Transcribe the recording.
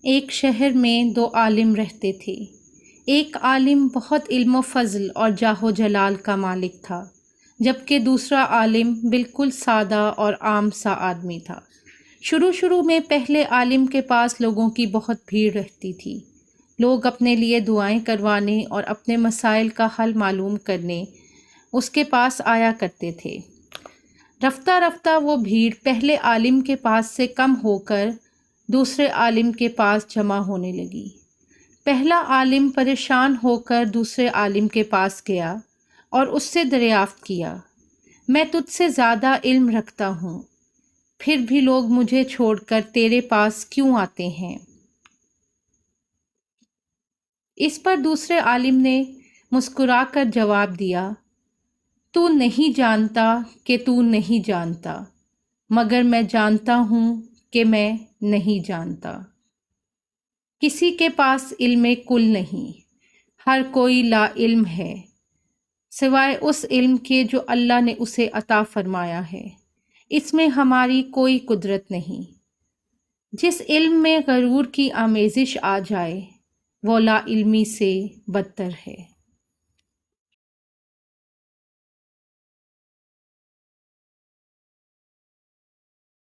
ایک شہر میں دو عالم رہتے تھے۔ ایک عالم بہت علم و فضل اور جاہ و جلال کا مالک تھا، جبکہ دوسرا عالم بالکل سادہ اور عام سا آدمی تھا۔ شروع میں پہلے عالم کے پاس لوگوں کی بہت بھیڑ رہتی تھی۔ لوگ اپنے لیے دعائیں کروانے اور اپنے مسائل کا حل معلوم کرنے اس کے پاس آیا کرتے تھے۔ رفتہ رفتہ وہ بھیڑ پہلے عالم کے پاس سے کم ہو کر دوسرے عالم کے پاس جمع ہونے لگی۔ پہلا عالم پریشان ہو کر دوسرے عالم کے پاس گیا اور اس سے دریافت کیا، میں تجھ سے زیادہ علم رکھتا ہوں، پھر بھی لوگ مجھے چھوڑ کر تیرے پاس کیوں آتے ہیں؟ اس پر دوسرے عالم نے مسکرا کر جواب دیا، تو نہیں جانتا کہ تو نہیں جانتا، مگر میں جانتا ہوں کہ میں نہیں جانتا۔ کسی کے پاس علم کل نہیں، ہر کوئی لا علم ہے، سوائے اس علم کے جو اللہ نے اسے عطا فرمایا ہے، اس میں ہماری کوئی قدرت نہیں۔ جس علم میں غرور کی آمیزش آ جائے وہ لا علمی سے بدتر ہے۔